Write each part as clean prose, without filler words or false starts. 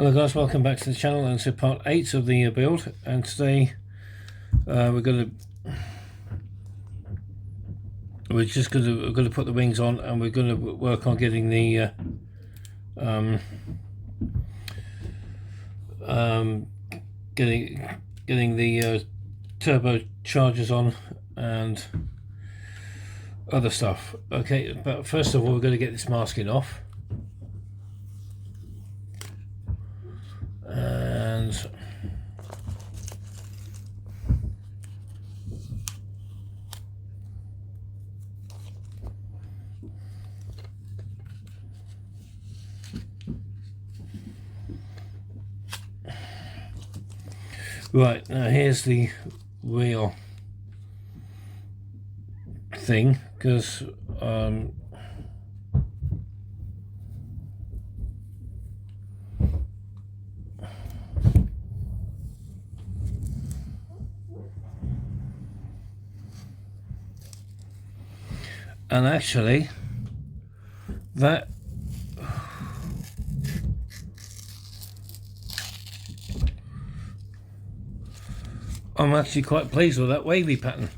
Hello guys, welcome back to the channel and to part 8 of the build, and today we're just going to put the wings on, and we're going to work on getting the getting the turbochargers on and other stuff. Okay, but first of all we're going to get this masking off. And right, now here's the real thing, because and actually that I'm actually quite pleased with that wavy pattern.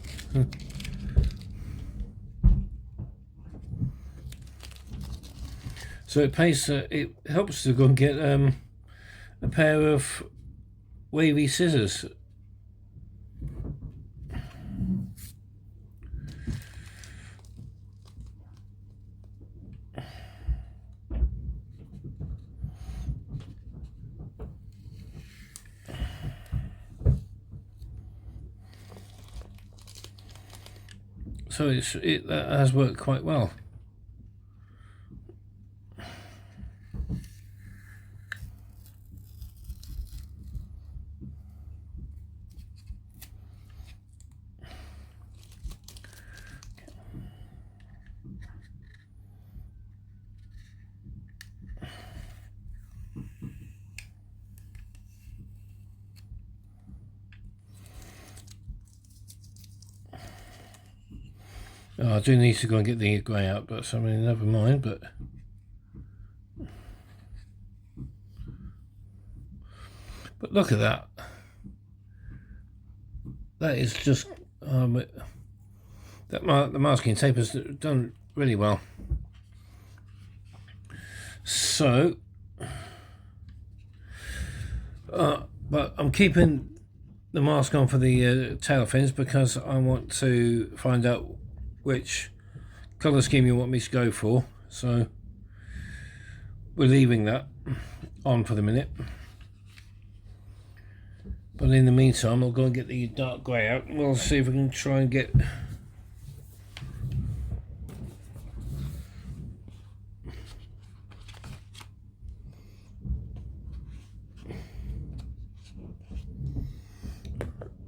So it helps to go and get a pair of wavy scissors. So that has worked quite well. Oh, I do need to go and get the grey out, but I mean, never mind. But look at that. That is just the masking tape has done really well. So, but I'm keeping the mask on for the tail fins because I want to find out which colour scheme you want me to go for. So we're leaving that on for the minute. But in the meantime, I'll go and get the dark grey out, and we'll see if we can try and get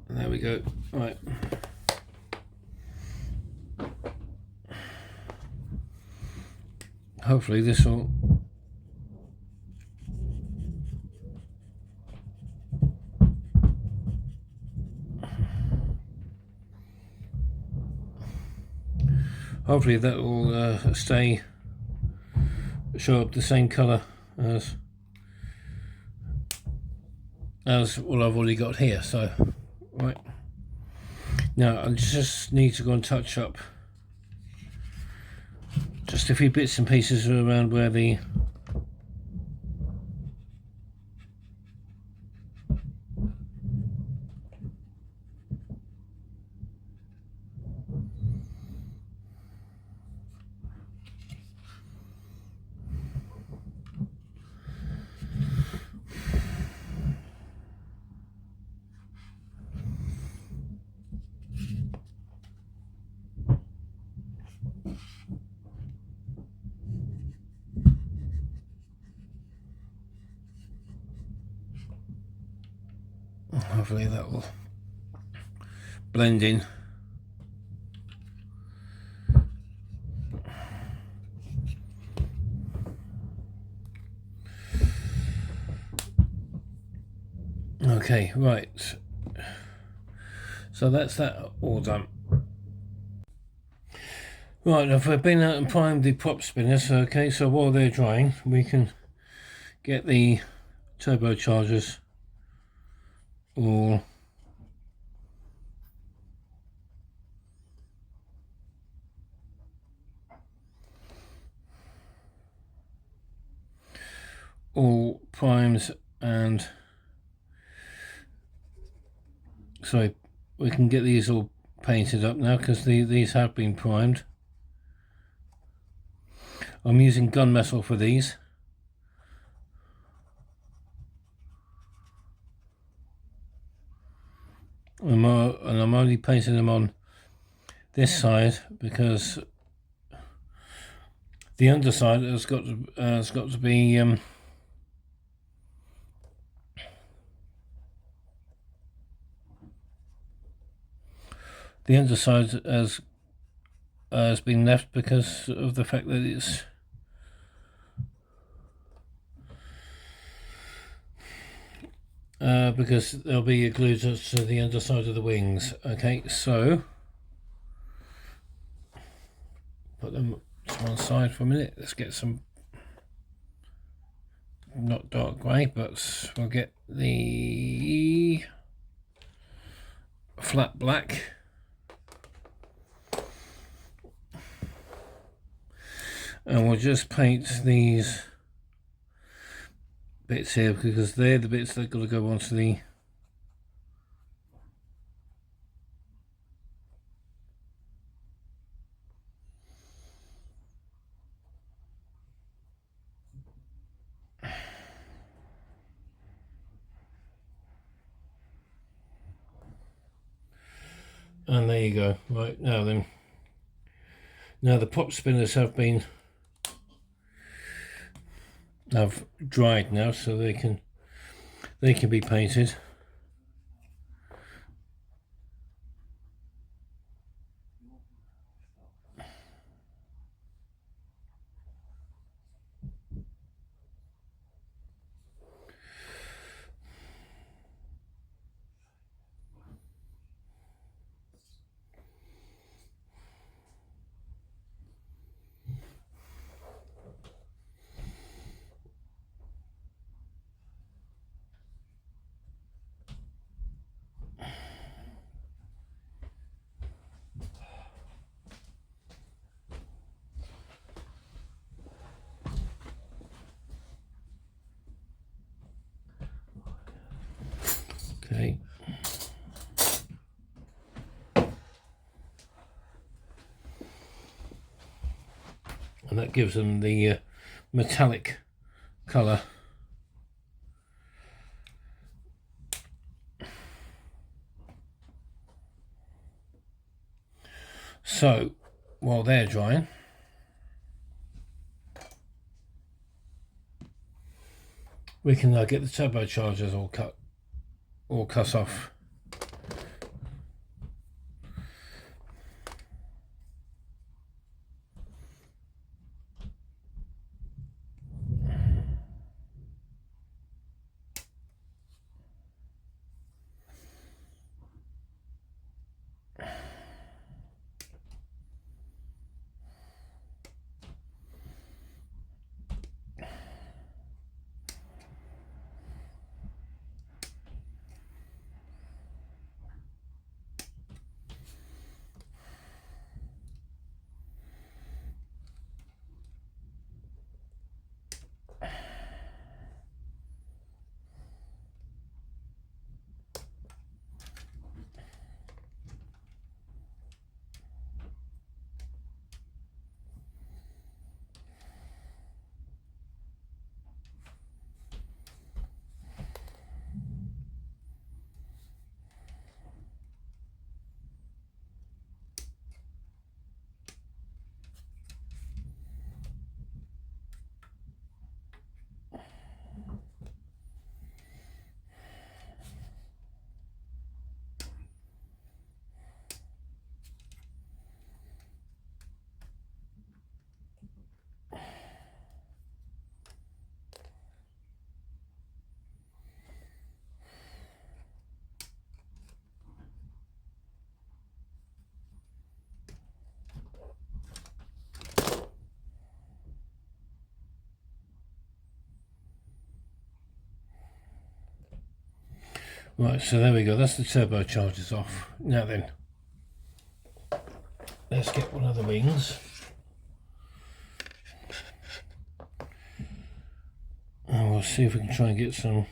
there we go. Right. Hopefully this will show up the same colour as what I've already got here. So right now I just need to go and touch up just a few bits and pieces around where the hopefully that will blend in. Okay, right. So that's that all done. Right, if we've been out and primed the prop spinners, okay, so while they're drying, we can get the turbochargers all primed, and sorry, we can get these all painted up now because these have been primed. I'm using gunmetal for these. And I'm only painting them on this side because the underside has got to be the underside has been left because of the fact that it's because they'll be glued to the underside of the wings. Okay, so put them to one side for a minute. Let's get some, not dark grey, but we'll get the flat black. And we'll just paint these bits here because they're the bits that are going to go onto the and there you go. Right, now then, now the prop spinners have dried now, so they can be painted. Okay. And that gives them the metallic colour. So while they're drying, we can get the turbochargers all cut off. Right, so there we go, that's the turbochargers off. Now then, let's get one of the wings. And we'll see if we can try and get some.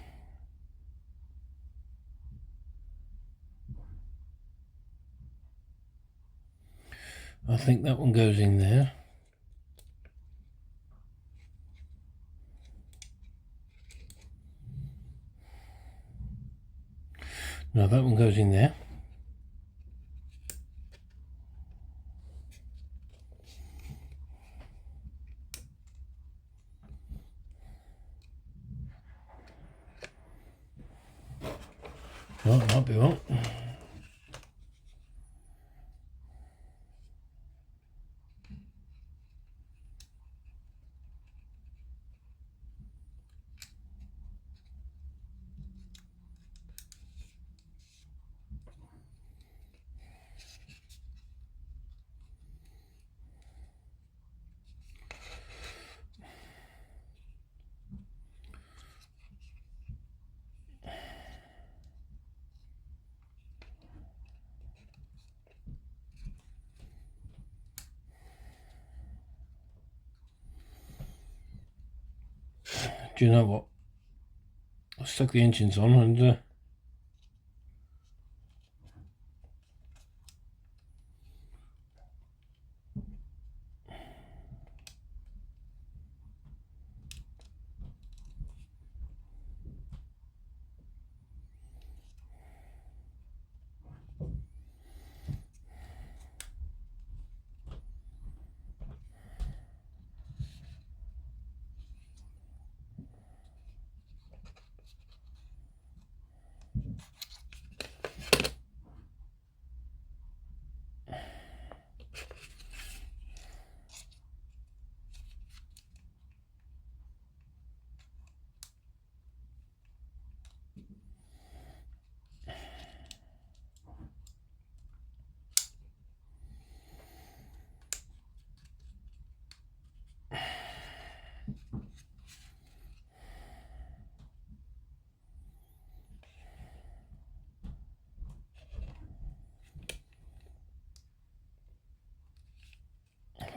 I think that one goes in there. No, that one goes in there. Oh, I might be wrong. Do you know what? I stuck the engines on and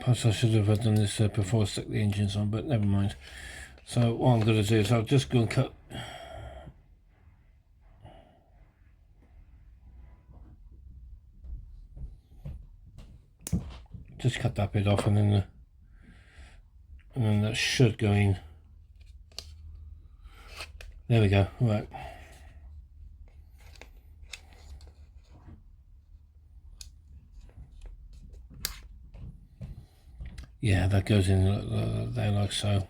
perhaps I should have done this before I stuck the engines on, but never mind. So what I'm going to do is I'll just go and cut. Just cut that bit off, and then that should go in. There we go. Right. Yeah, that goes in there like so.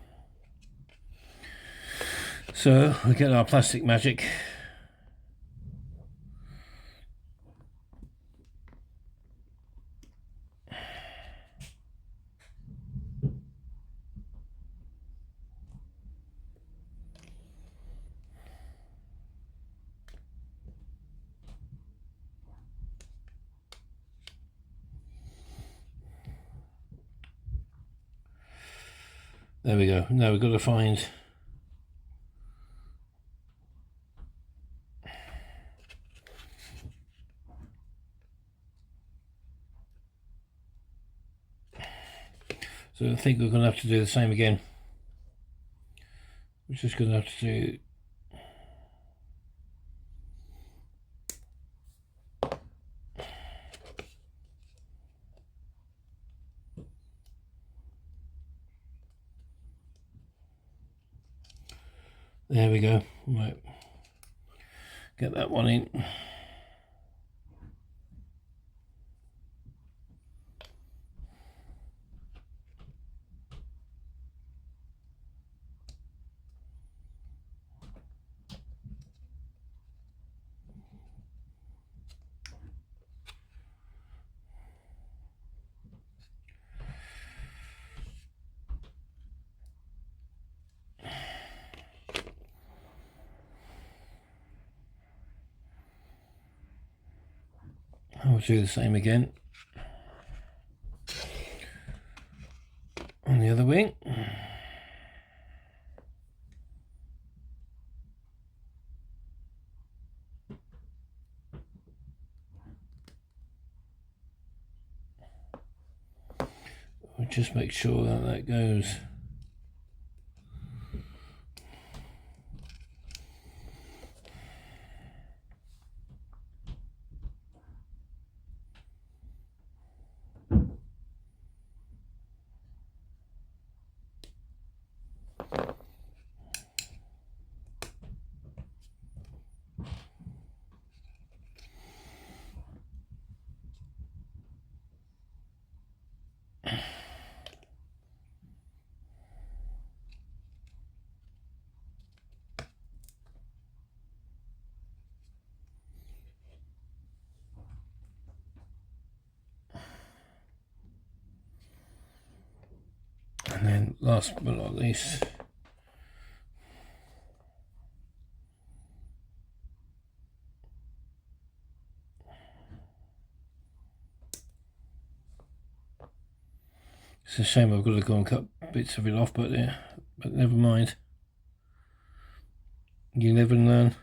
So we get our plastic magic. There we go. Now we've got to find so I think we're going to have to do the same again. We're just going to have to do there we go. Right, get that one in. I'll do the same again on the other wing. just make sure that that goes. And then last but not least, it's a shame I've got to go and cut bits of it off, but yeah, but never mind. You live and learn.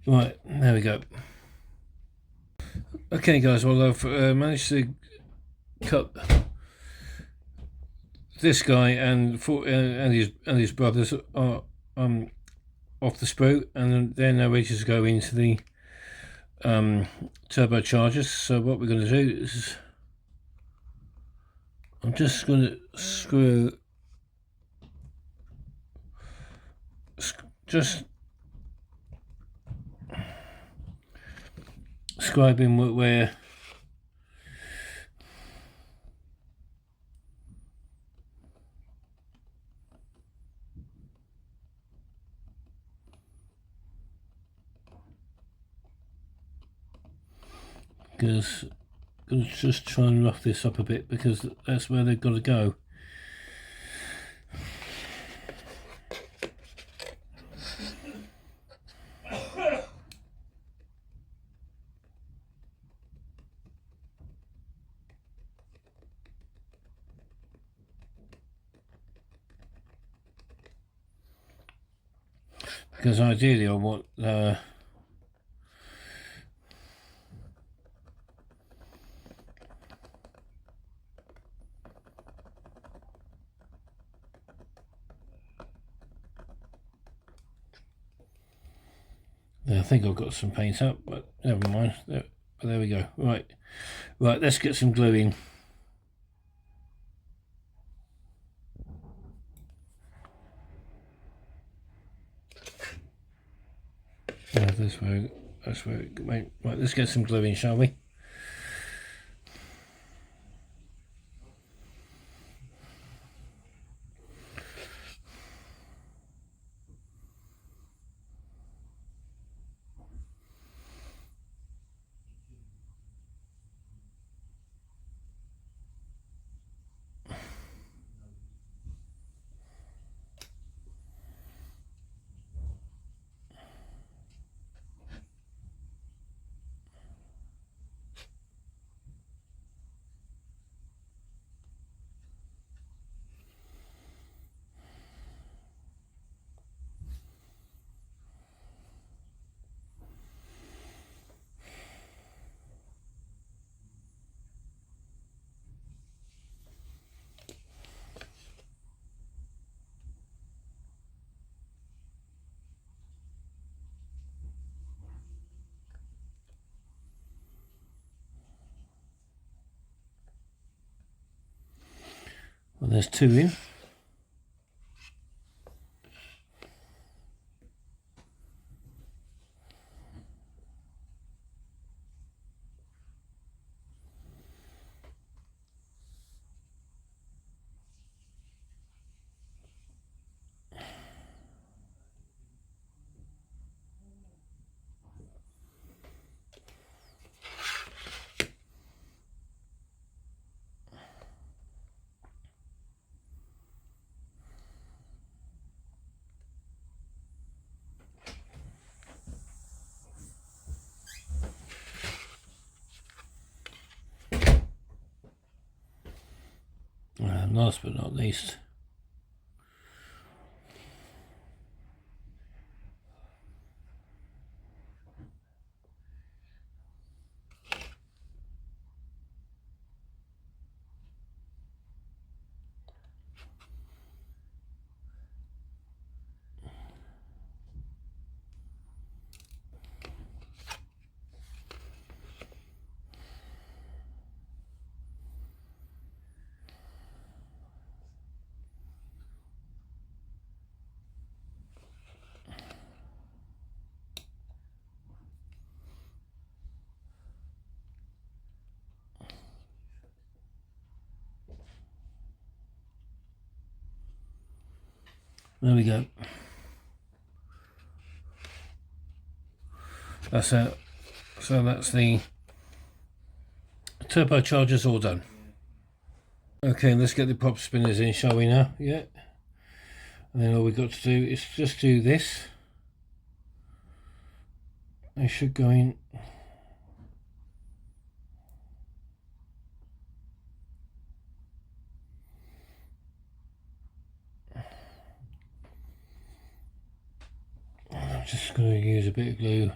Right, there we go. Okay guys, well I've managed to cut this guy and his brothers are off the sprue, and they're now ready to go into the turbochargers. So what we're going to do is I'm just going to just scribing where because I'm going to just try and rough this up a bit because that's where they've got to go. Because ideally I want I think I've got some paint up, but never mind. But there we go. Right, let's get some glue in. That's where right, let's get some glue in, shall we? Well, there's two in. And last but not least, There we go. That's it. So that's the turbochargers all done. Okay, let's get the prop spinners in, shall we now? Yeah. And then all we've got to do is just do this. They should go in. I'm just going to use a bit of glue.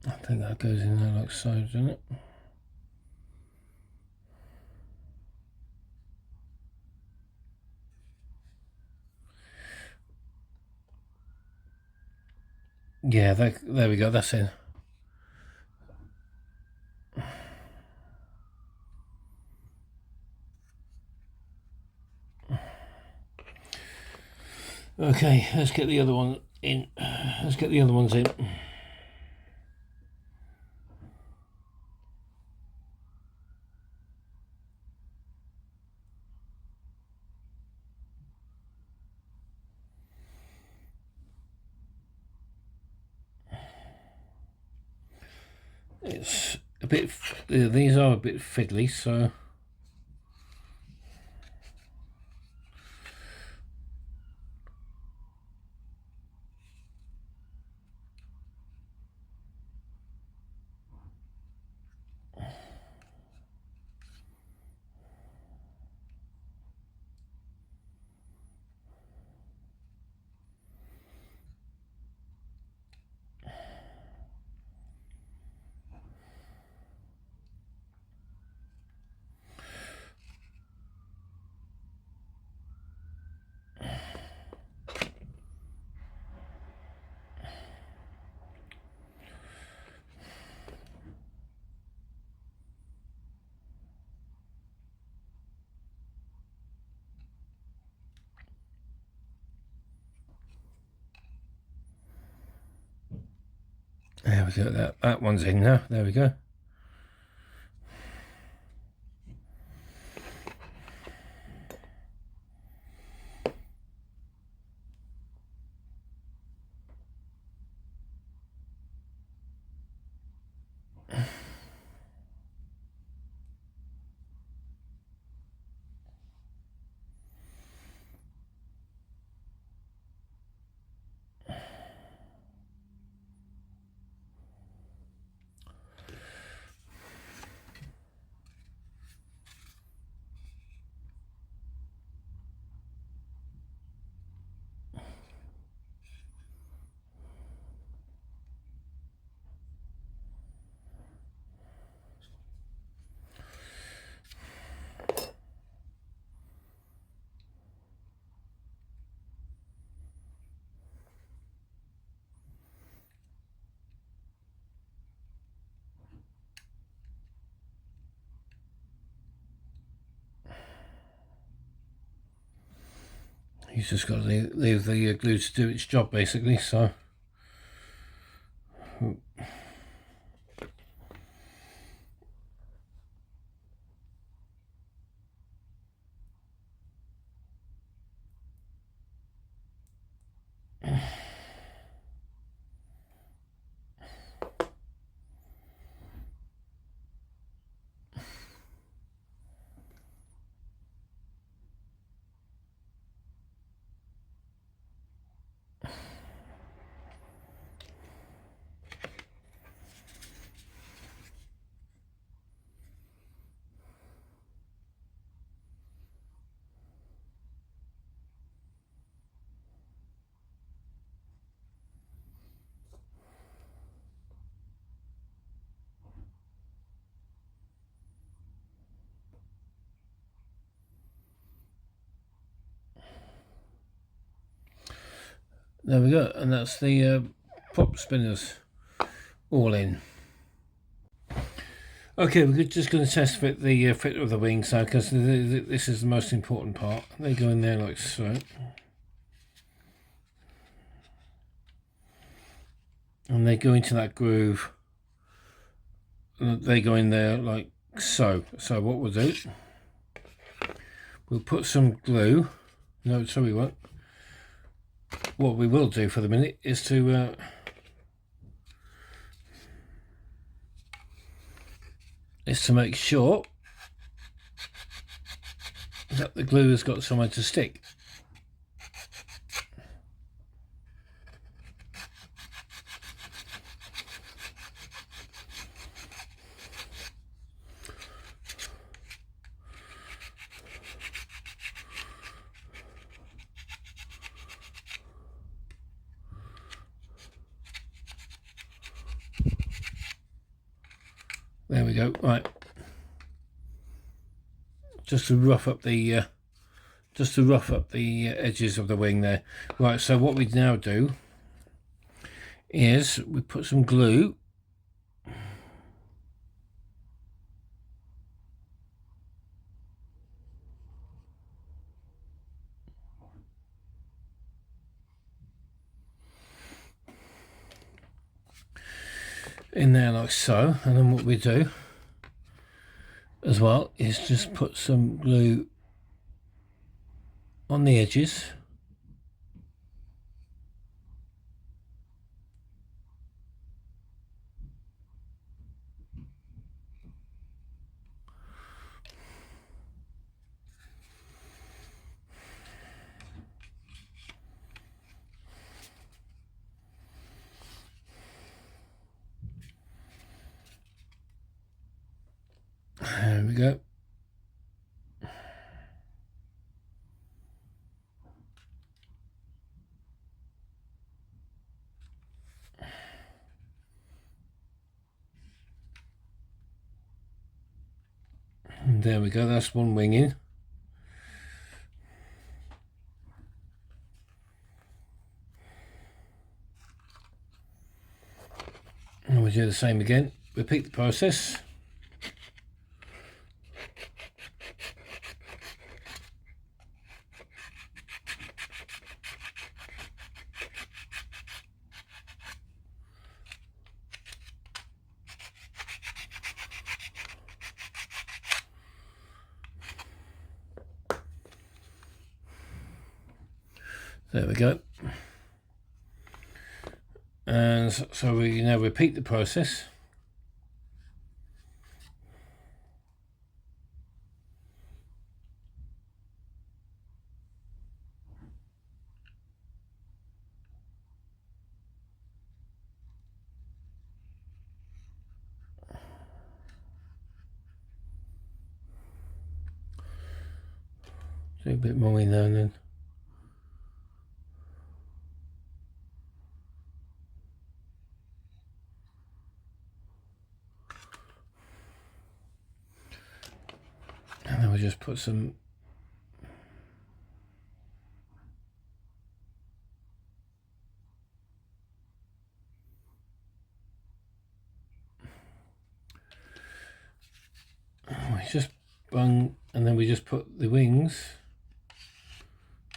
I think that goes in there like so, doesn't it? Yeah, there we go, that's in. Okay, let's get the other one in. Let's get the other ones in. It's a bit, these are a bit fiddly, so there we go. That one's in now. There we go. He's just got to leave the glue to do its job, basically. So There we go, and that's the prop spinners all in. Okay, we're just going to test fit the fit of the wings now, because this is the most important part. They go in there like so. And they go into that groove. And they go in there like so. So what we'll do, we'll put some glue. No, so we won't. What we will do for the minute is to make sure that the glue has got somewhere to stick. There we go. Right, just to rough up the edges of the wing there. Right, so what we now do is we put some glue in there like so, and then what we do as well is just put some glue on the edges. There we go. And there we go, that's one wing in. And we do the same again. Repeat the process. There we go. And so we now repeat the process. Do a bit more in there and then. And then we just put some bung, and then we just put the wings.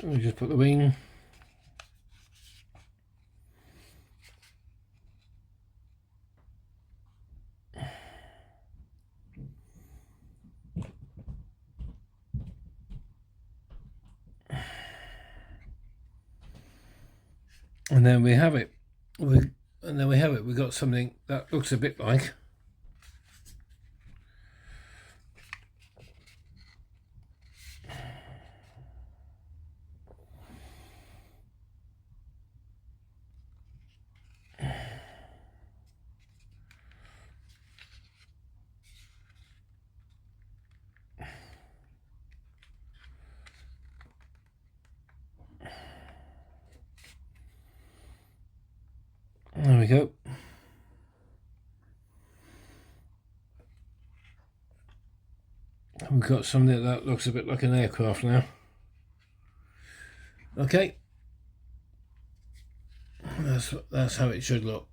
We just put the wing. And then we have it. We've got something that looks a bit like there we go. We've got something that looks a bit like an aircraft now. Okay. that's how it should look.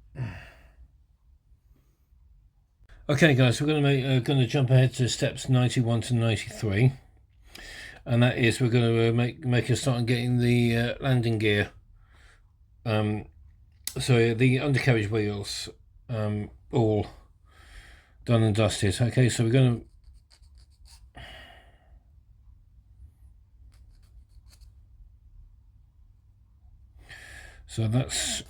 Okay, guys, we're going to jump ahead to steps 91 to 93, and that is we're going to make a start on getting the landing gear. So the undercarriage wheels all done and dusted. Okay, so we're going to. So that's.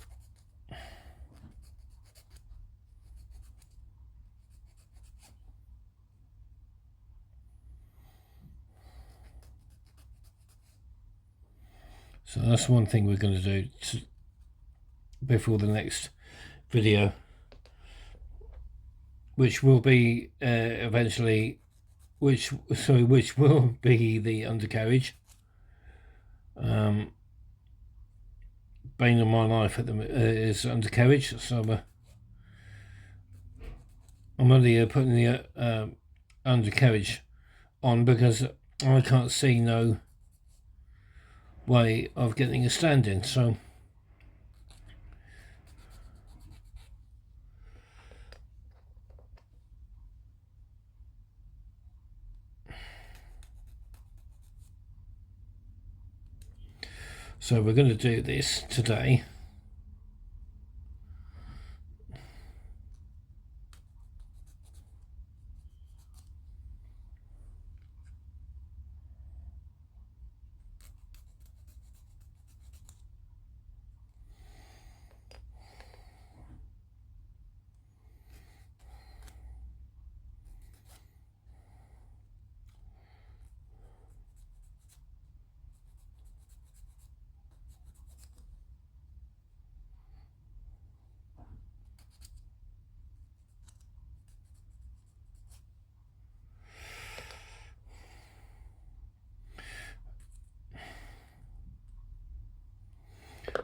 So that's one thing we're going to do before the next video, which will be eventually, which will be the undercarriage. Bane of my life at the is undercarriage. So I'm only putting the undercarriage on because I can't see no way of getting a stand in. So we're going to do this today.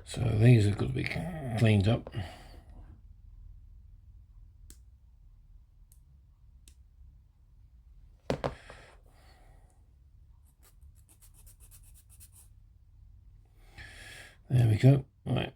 So these have got to be cleaned up. There we go. Right.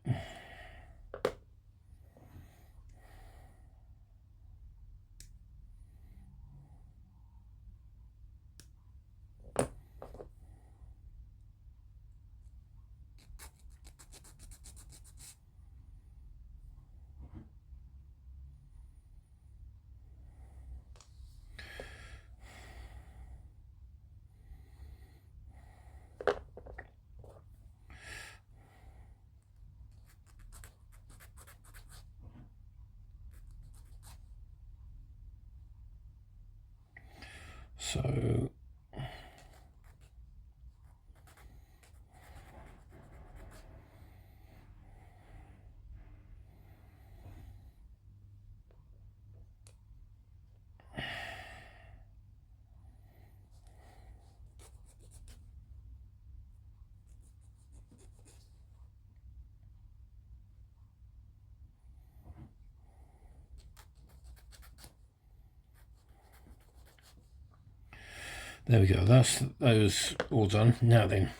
There we go, that's those all done. Now then,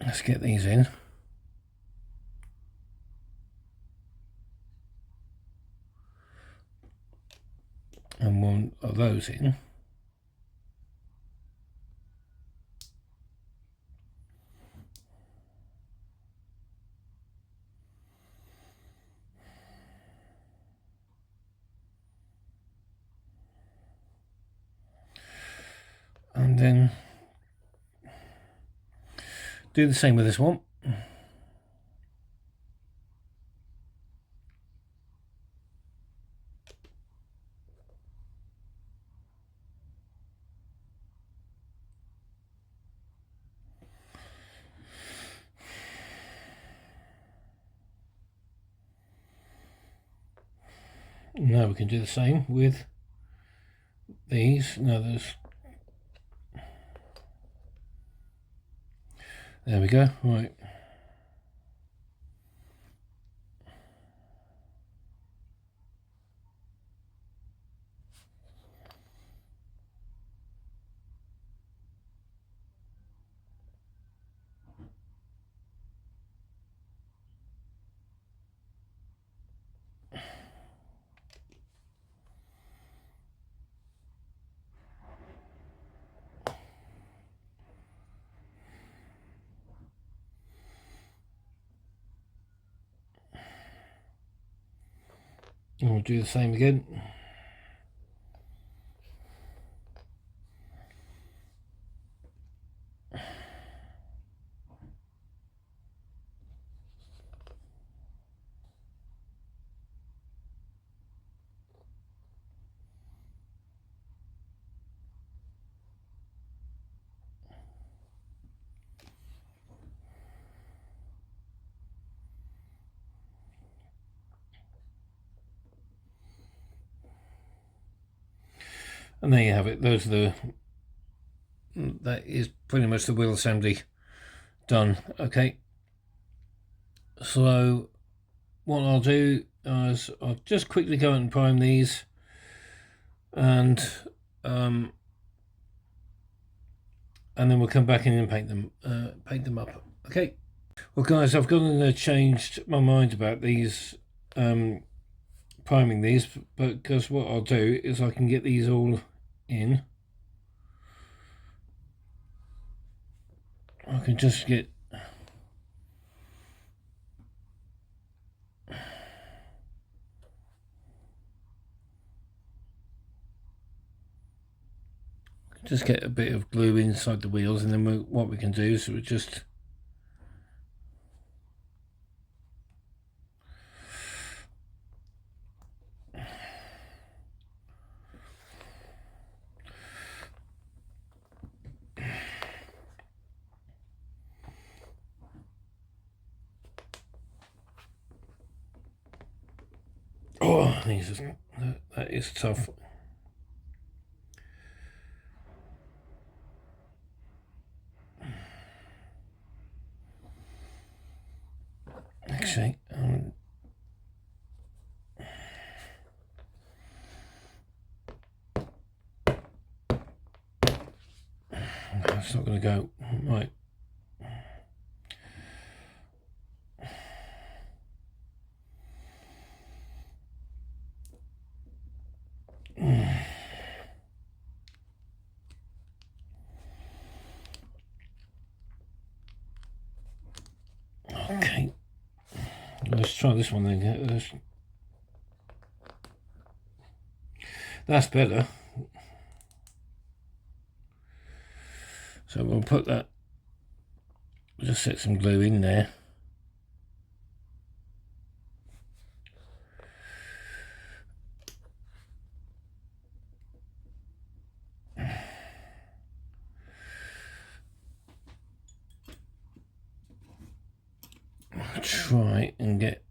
let's get these in. And one of those in. And then do the same with this one. Now we can do the same with these. Now there we go. Right. And we'll do the same again. And there you have it. Those are that is pretty much the wheel assembly done. Okay, so what I'll do is I'll just quickly go and prime these, and then we'll come back in and paint them up. Okay. Well, guys, I've gone and changed my mind about these, priming these, because what I'll do is I can get these all in. I can just get a bit of glue inside the wheels, and then what we can do is we just that is tough. Actually, it's not going to go right. Okay, let's try this one then. That's better. So we'll put that, just set some glue in there. Try and get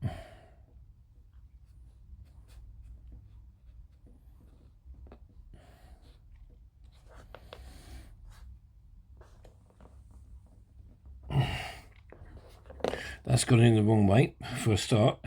that's gone in the wrong way for a start.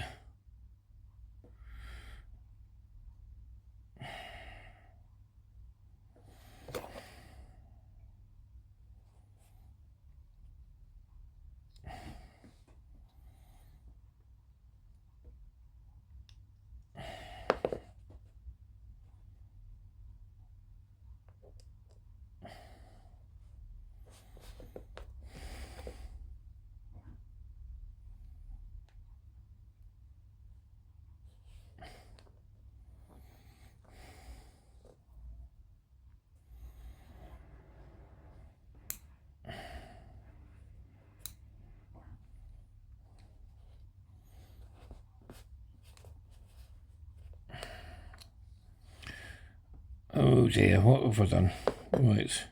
Oh dear, what have I done? Right.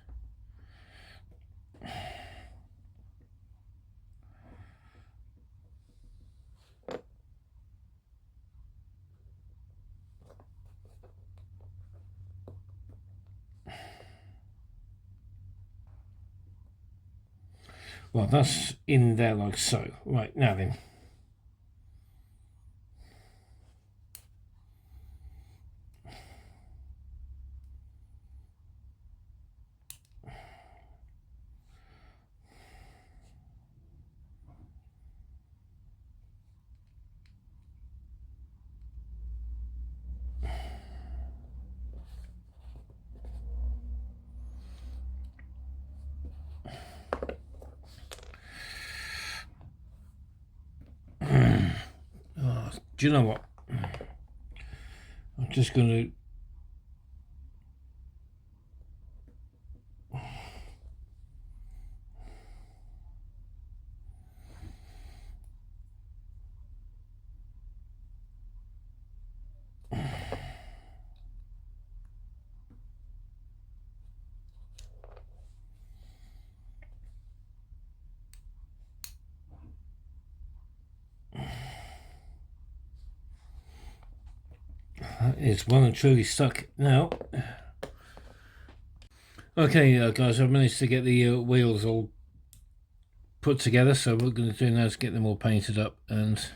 Well, that's in there like so. Right, now then. Do you know what? I'm just going to it's well and truly stuck now. Okay, guys, I've managed to get the wheels all put together, so what we're going to do now is get them all painted up and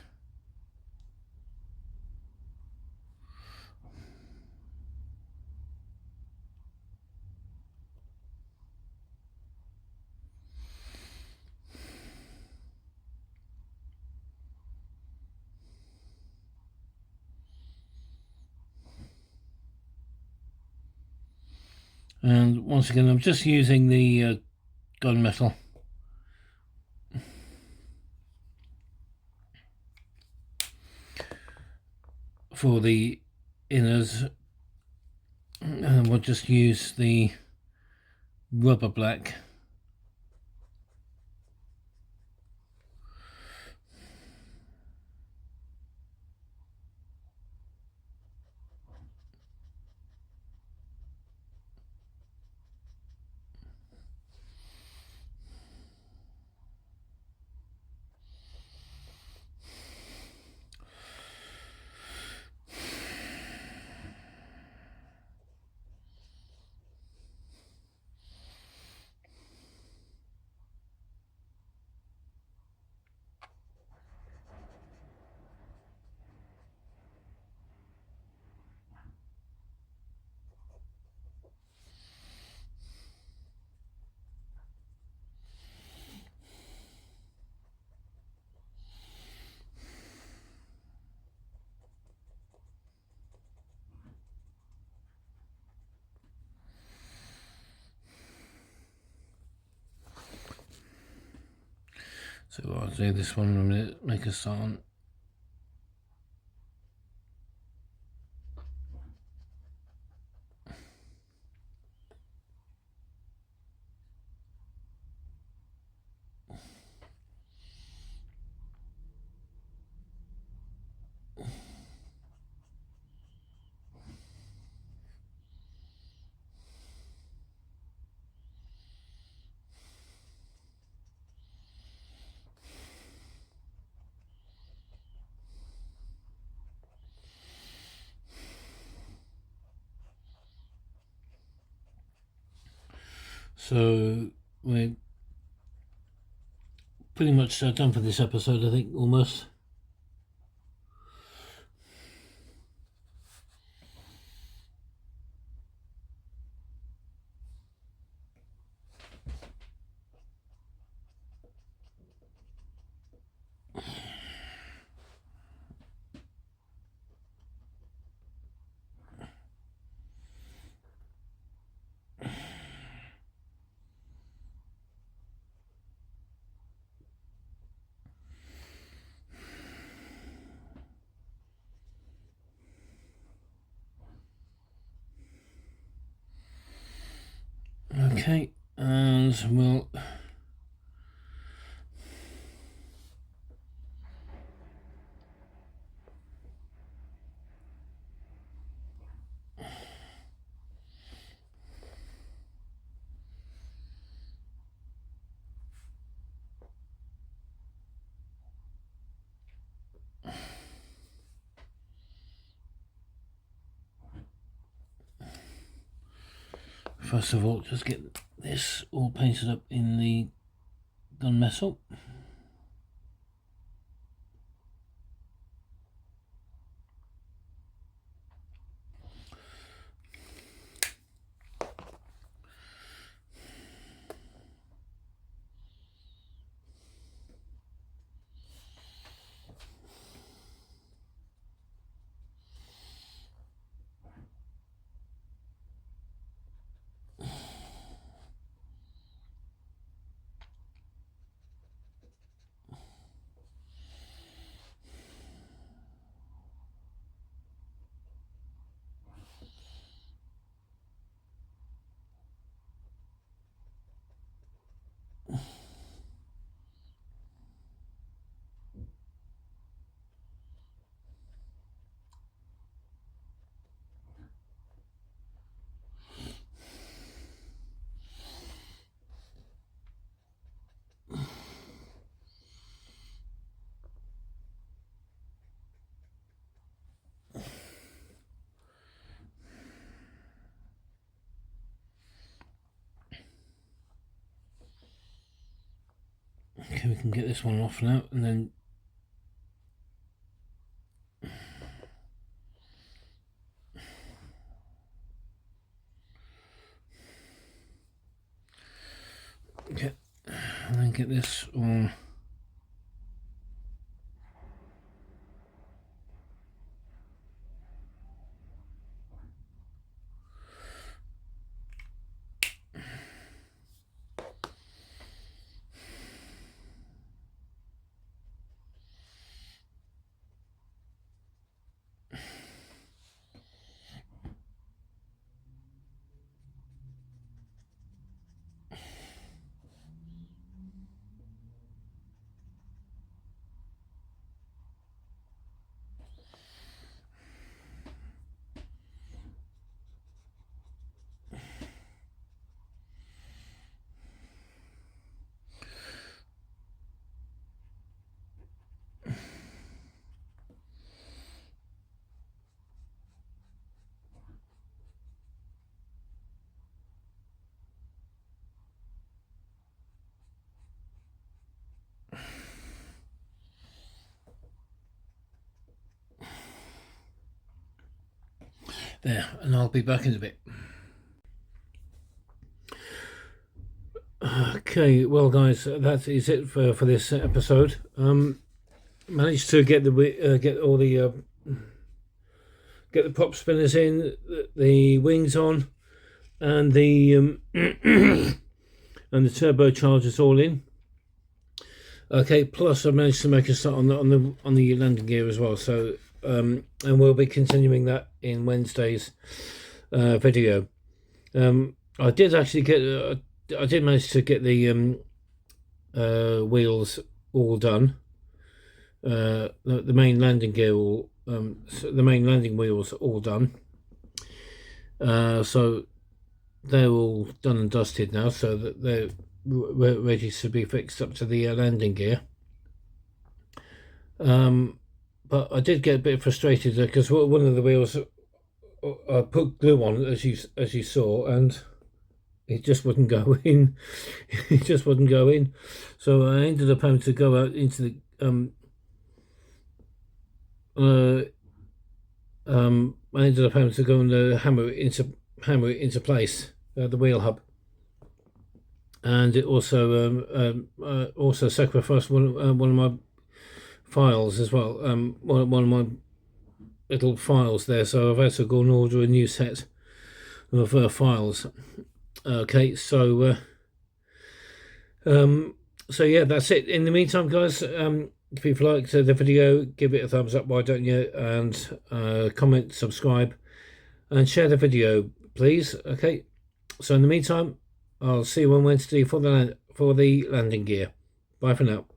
once again I'm just using the gunmetal for the inners, and we'll just use the rubber black So I'll do this one in a minute, make a start on. So we're pretty much done for this episode, I think, almost. Okay, and we'll first of all just get this all painted up in the gunmetal. Okay, we can get this one off now, and then get this on. There, and I'll be back in a bit. Okay, well guys, that is it for this episode. Managed to get the get all the get the prop spinners in, the wings on, and the and the turbochargers all in. Okay, plus I managed to make a start on the landing gear as well. So and we'll be continuing that in Wednesday's video. I did actually get I did manage to get the wheels all done. The main landing gear all the main landing wheels all done. So they're all done and dusted now, so that they're ready to be fixed up to the landing gear. But I did get a bit frustrated because one of the wheels I put glue on, as you saw, and it just wouldn't go in. It just wouldn't go in. So I ended up having to go out into the I ended up having to go and hammer it into place, the wheel hub, and it also sacrificed one of my files as well. One of my little files there, so I've had to go and order a new set of files. Okay, so yeah, that's it. In the meantime, guys, if you've liked the video, give it a thumbs up, why don't you, and comment, subscribe, and share the video, please. Okay, so in the meantime, I'll see you on Wednesday for the landing gear. Bye for now.